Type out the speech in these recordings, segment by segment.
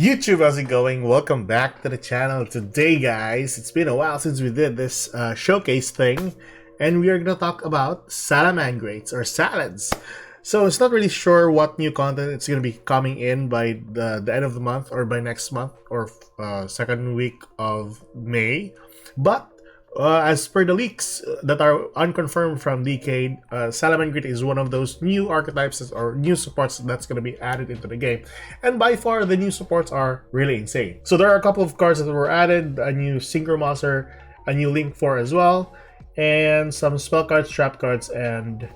YouTube, how's it going? Welcome back to the channel. Today, guys, it's been a while since we did this showcase thing, and we are going to talk about Salamangreats or salads. So it's not really sure what new content it's going to be coming in by the end of the month or by next month or second week of May, but as per the leaks that are unconfirmed from Decade, Salamangreat is one of those new archetypes or new supports that's going to be added into the game. And by far, the new supports are really insane. So there are a couple of cards that were added, a new Synchro Monster, a new Link 4 as well, and some spell cards, trap cards, and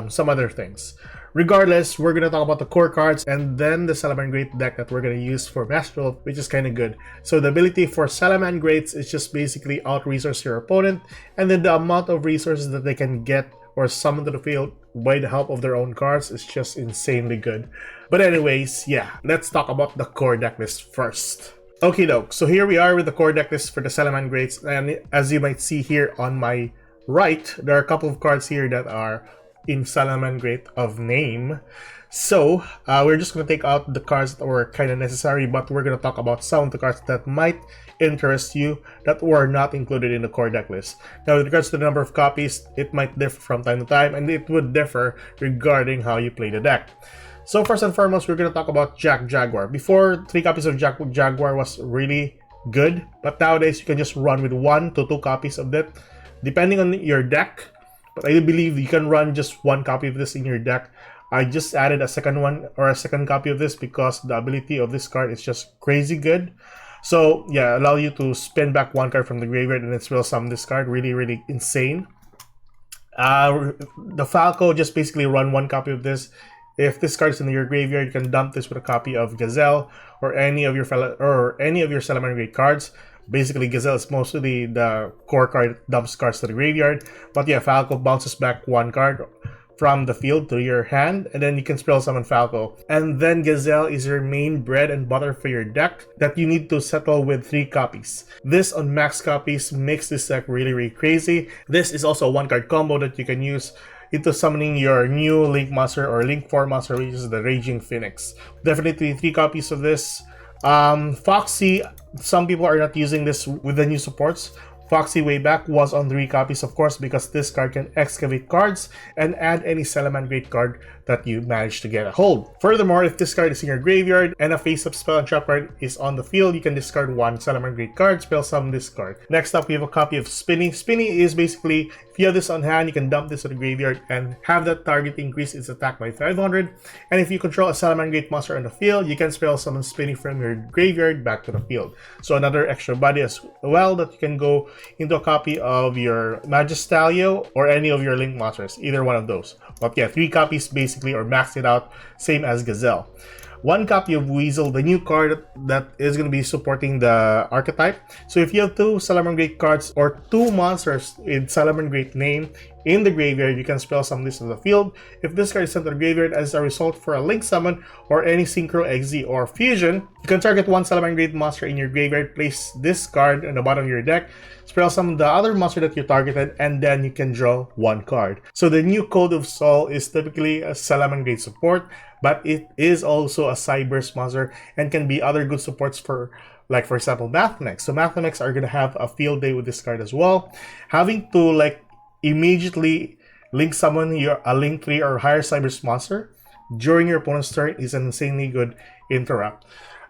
some other things. Regardless, we're going to talk about the core cards and then the Salamangreat deck that we're going to use for Master Duel, which is kind of good. So the ability for Salamangreats is just basically out-resource your opponent, and then the amount of resources that they can get or summon to the field by the help of their own cards is just insanely good. But anyways, yeah, let's talk about the core deck list first. Okay, doke, so here we are with the core deck list for the Salamangreats, and as you might see here on my right, there are a couple of cards here that are in Salamangreat of name. So we're just going to take out the cards that were kind of necessary, but we're going to talk about some of the cards that might interest you that were not included in the core deck list. Now, with regards to the number of copies, it might differ from time to time, and it would differ regarding how you play the deck. So first and foremost, we're going to talk about Jack Jaguar. Before, 3 copies of Jack Jaguar was really good, but nowadays you can just run with 1 to 2 copies of that, depending on your deck. But I believe you can run just 1 copy of this in your deck. I just added a second one or a second copy of this because the ability of this card is just crazy good. So yeah, allow you to spin back 1 card from the graveyard and it's real summon this card. Really insane. The Falco, just basically run 1 copy of this. If this card is in your graveyard, you can dump this with a copy of Gazelle or any of your Salamangreat cards. Basically, Gazelle is mostly the core card that dumps cards to the graveyard. But yeah, Falco bounces back 1 card from the field to your hand, and then you can spell summon Falco. And then Gazelle is your main bread and butter for your deck that you need to settle with 3 copies. This on max copies makes this deck really crazy. This is also a 1 card combo that you can use into summoning your new Link Monster or Link 4 Monster, which is the Raging Phoenix. Definitely 3 copies of this. Foxy, some people are not using this with the new supports. Foxy way back was on 3 copies, of course, because this card can excavate cards and add any Salamangreat card that you manage to get a hold. Furthermore, if this card is in your graveyard and a face-up spell and trap card is on the field, you can discard 1 Salamangreat card, spell summon this card. Next up, we have a copy of Spinny. Spinny is basically, if you have this on hand, you can dump this to the graveyard and have that target increase its attack by 500. And if you control a Salamangreat monster on the field, you can spell summon Spinny from your graveyard back to the field. So another extra body as well that you can go into a copy of your Magistalio or any of your Link monsters, either one of those. But yeah, 3 copies basically, or max it out, same as Gazelle. 1 copy of Weasel, the new card that is going to be supporting the archetype. So if you have 2 Salamangreat cards or 2 monsters in Salamangreat name in the graveyard, you can spell summon this to the field. If this card is sent to the graveyard as a result for a Link summon or any Synchro, XZ, or Fusion, you can target 1 Salamangreat monster in your graveyard, place this card on the bottom of your deck, spell summon the other monster that you targeted, and then you can draw 1 card. So the new Code of Soul is typically a Salamangreat support, but it is also a Cyberse monster and can be other good supports for, like for example, Mathematics. So Mathematics are going to have a field day with this card as well. Having to like immediately Link summon a Link 3 or higher Cyberse monster during your opponent's turn is an insanely good interrupt.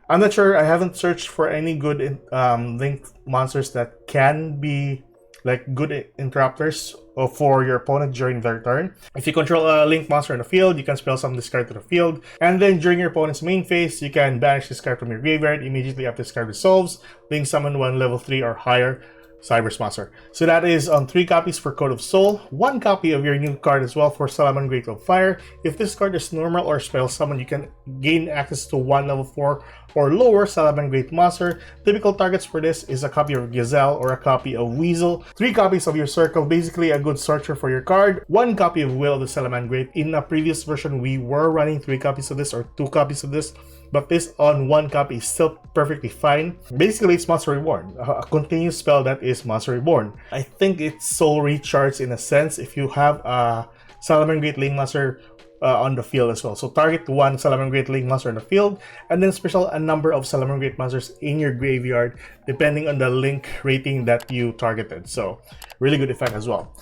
I'm not sure, I haven't searched for any good Link monsters that can be like good interrupters for your opponent during their turn. If you control a Link monster in the field, you can spell summon this card to the field, and then during your opponent's main phase, you can banish this card from your graveyard immediately after this card resolves. Link summon 1 level 3 or higher Cyberse monster. So that is on 3 copies for Code of Soul, 1 copy of your new card as well for Salamangreat of Fire. If this card is normal or spell summon, you can gain access to 1 level 4 or lower Salamangreat monster. Typical targets for this is a copy of Gazelle or a copy of Weasel, 3 copies of your Circle, basically a good searcher for your card, 1 copy of Will of the Salamangreat. In a previous version, we were running 3 copies of this or 2 copies of this, but this on 1 copy is still perfectly fine. Basically, it's Monster Reborn, a continuous spell that is Monster Reborn. I think it's soul recharge in a sense. If you have a Salamangreat Link Monster on the field as well. So target one Salamangreat Link monster on the field, and then special a number of Salamangreat monsters in your graveyard depending on the link rating that you targeted. So really good effect as well.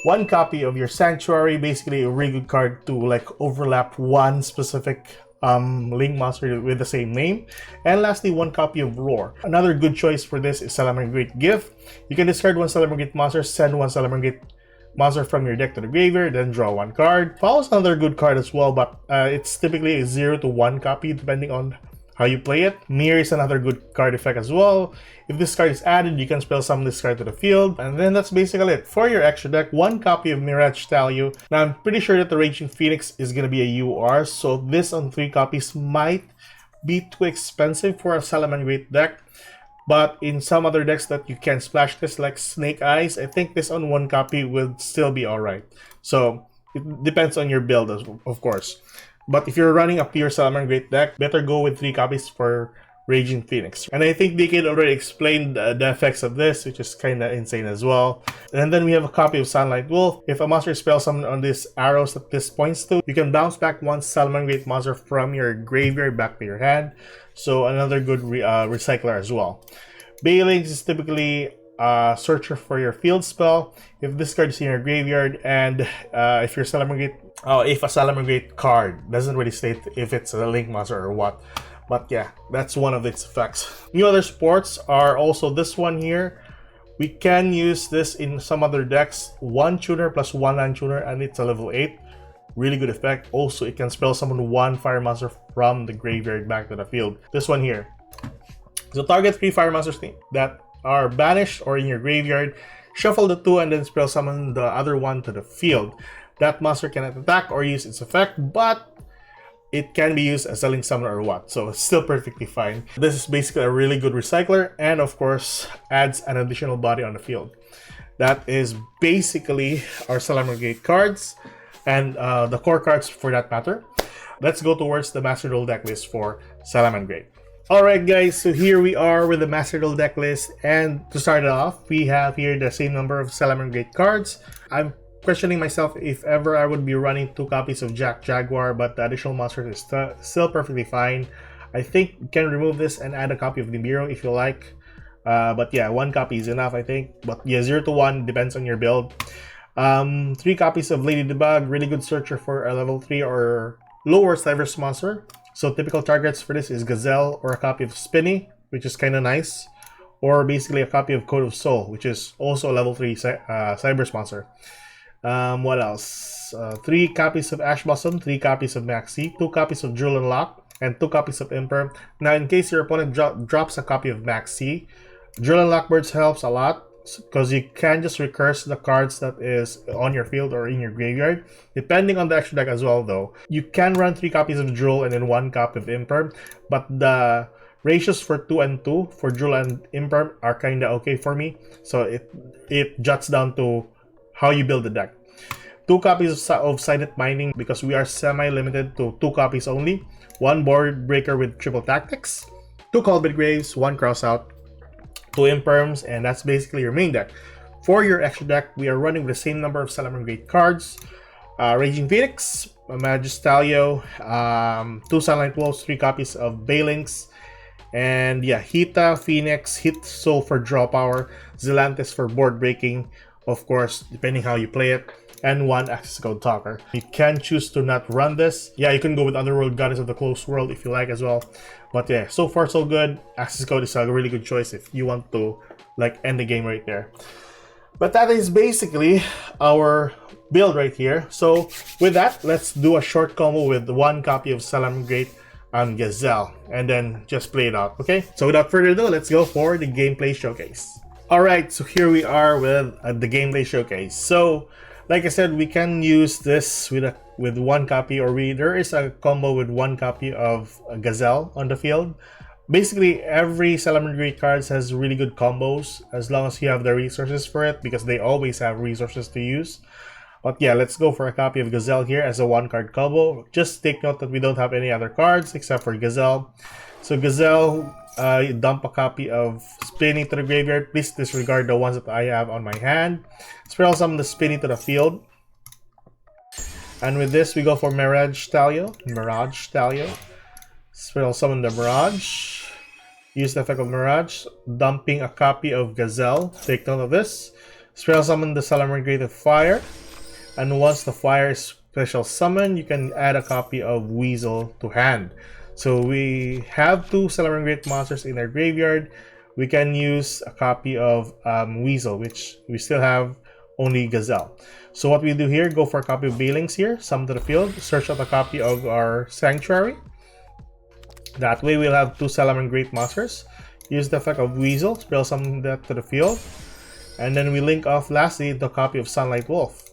One copy of your Sanctuary, basically a really good card to like overlap one specific link monster with the same name. And lastly, one copy of Roar. Another good choice for this is Salamangreat Gift. You can discard one Salamangreat monster, send one Salamangreat monster from your deck to the graveyard, then draw one card. Foul's another good card as well, but it's typically a 0 to 1 copy depending on how you play it. Mirror is another good card effect as well. If this card is added, you can spell summon this card to the field. And then that's basically it. For your extra deck, one copy of Mirage Stallion. Now I'm pretty sure that the Raging Phoenix is going to be a UR, so this on 3 copies might be too expensive for a Salamangreat deck. But in some other decks that you can splash this, like Snake Eyes, I think this on 1 copy will still be alright. So it depends on your build, of course. But if you're running a pure Salamangreat deck, better go with 3 copies for Raging Phoenix. And I think Decade already explained the effects of this, which is kind of insane as well. And then we have a copy of Sunlight Wolf. If a monster is spell summoned on these arrows that this points to, you can bounce back one Salamangreat monster from your graveyard back to your hand. So another good recycler as well. Bailings is typically a searcher for your field spell. If this card is in your graveyard, and if your Salamangreat, if a Salamangreat card doesn't really state if it's a link monster or what. But yeah, that's one of its effects. New other sports are also this one here. We can use this in some other decks. 1 tuner plus 1 land tuner, and it's a level 8. Really good effect. Also, it can spell summon 1 fire monster from the graveyard back to the field. This one here. So target 3 fire monsters that are banished or in your graveyard. Shuffle the 2 and then spell summon the other one to the field. That monster cannot attack or use its effect, but it can be used as a link summoner or what, so it's still perfectly fine. This is basically a really good recycler, and of course adds an additional body on the field. That is basically our Salamangreat cards, and the core cards for that matter. Let's go towards the Master Duel deck list for Salamangreat. Alright guys, so here we are with the Master Duel deck list, and to start it off, we have here the same number of Salamangreat cards. I'm questioning myself if ever I would be running 2 copies of Jack Jaguar, but the additional monsters is still perfectly fine. I think you can remove this and add a copy of Nibiru if you like. But yeah, 1 copy is enough, I think. But yeah, 0 to 1 depends on your build. 3 copies of Lady Debug, really good searcher for a level 3 or lower Cyberse monster. So typical targets for this is Gazelle or a copy of Spinny, which is kind of nice. Or basically a copy of Code of Soul, which is also a level 3 Cyberse monster. What else? 3 copies of Ash Blossom, 3 copies of Maxi, 2 copies of Jewel Unlock, and 2 copies of Imperm. Now, in case your opponent drops a copy of Maxi, Jewel Unlock Birds helps a lot because you can just recurse the cards that is on your field or in your graveyard, depending on the extra deck as well. Though you can run 3 copies of Jewel and then 1 copy of Imperm, but the ratios for 2 and 2 for Jewel and Imperm are kind of okay for me, so it jots down to how you build the deck. 2 copies of Silent Mining because we are semi-limited to 2 copies only. 1 Board Breaker with Triple Tactics, 2 Callbait Graves, 1 Crossout, 2 Imperms, and that's basically your main deck. For your extra deck, we are running with the same number of Salamangreat cards. Raging Phoenix, Magistalio, 2 Sunlight Wolves, 3 copies of Bailings, and yeah, Hita, Phoenix, Hit Soul for draw power, Zelantes for board breaking, of course, depending how you play it, and 1 access code talker. You can choose to not run this. Yeah, you can go with Underworld Goddess of the Closed World if you like as well. But yeah, so far so good. Access code is a really good choice if you want to like end the game right there. But that is basically our build right here. So with that, let's do a short combo with 1 copy of Salamangreat and Gazelle, and then just play it out, okay? So without further ado, let's go for the gameplay showcase. Alright, so here we are with the gameplay showcase. So like I said, we can use this with 1 copy, or there is a combo with 1 copy of Gazelle on the field. Basically, every Salamangreat cards has really good combos as long as you have the resources for it, because they always have resources to use. But yeah, let's go for a copy of Gazelle here as a 1-card combo. Just take note that we don't have any other cards except for Gazelle. So Gazelle, dump a copy of Spinny to the graveyard. Please disregard the ones that I have on my hand. Spell summon the Spinny to the field. And with this, we go for Mirage Talio. Spell summon the Mirage. Use the effect of Mirage, dumping a copy of Gazelle. Take note of this. Spell summon the Salamangreat of Fire. And once the Fire is special summon, you can add a copy of Weasel to hand. So we have 2 Salamangreat monsters in our graveyard. We can use a copy of Weasel, which we still have only Gazelle. So what we do here, go for a copy of Balings here, summon to the field, search out a copy of our Sanctuary. That way we'll have 2 Salamangreat monsters. Use the effect of Weasel, spell summon that to the field. And then we link off lastly the copy of Sunlight Wolf.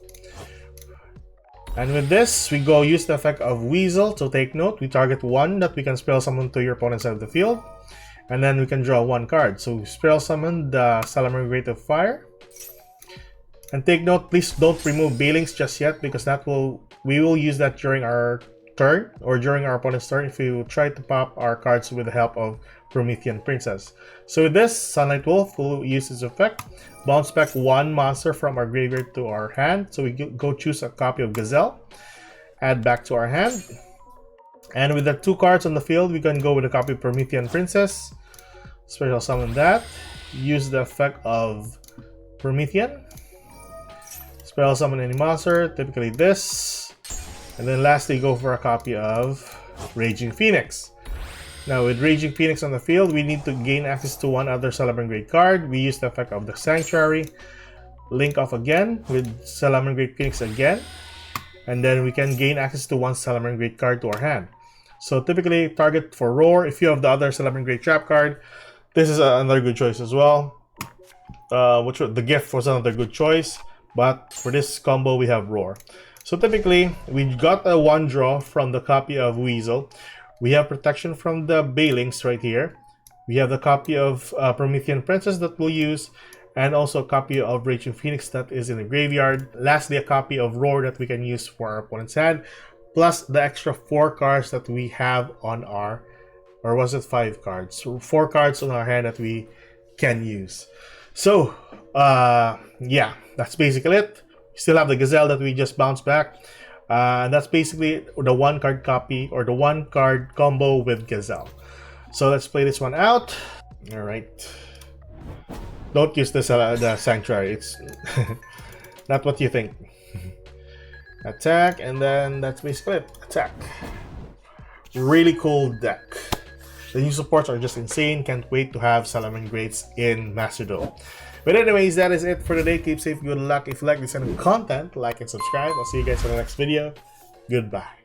And with this, we go use the effect of Weasel. So take note, we target 1 that we can spell summon to your opponent's side of the field. And then we can draw 1 card. So we spell summon the Salamangreat of Fire. And take note, please don't remove Balings just yet, because we will use that during our turn or during our opponent's turn if we try to pop our cards with the help of Promethean Princess. So with this, Sunlight Wolf will use its effect, bounce back 1 monster from our graveyard to our hand. So we go choose a copy of Gazelle, add back to our hand. And with the 2 cards on the field, we can go with a copy of Promethean Princess, special summon that, use the effect of Promethean, spell summon any monster, typically this, and then lastly go for a copy of Raging Phoenix. Now with Raging Phoenix on the field, we need to gain access to 1 other Salamangreat card. We use the effect of the Sanctuary, link off again with Salamangreat Phoenix again, and then we can gain access to 1 Salamangreat card to our hand. So typically target for Roar. If you have the other Salamangreat trap card, this is another good choice as well. The gift was another good choice, but for this combo we have Roar. So typically we got a 1 draw from the copy of Weasel. We have protection from the Balings right here. We have the copy of Promethean Princess that we'll use, and also a copy of Raging Phoenix that is in the graveyard. Lastly, a copy of Roar that we can use for our opponent's hand, plus the extra 4 cards that we have on our, or was it 5 cards? So 4 cards on our hand that we can use. So yeah, that's basically it. We still have the Gazelle that we just bounced back. And that's basically the 1 card copy or the 1 card combo with Gazelle. So let's play this one out. All right. Don't use the Sanctuary. It's not what you think. Attack, and then that's basically it. Attack. Really cool deck. The new supports are just insane. Can't wait to have Salamangreats in Master Duel. But anyways, that is it for today. Keep safe, good luck. If you like this kind of content, like and subscribe. I'll see you guys in the next video. Goodbye.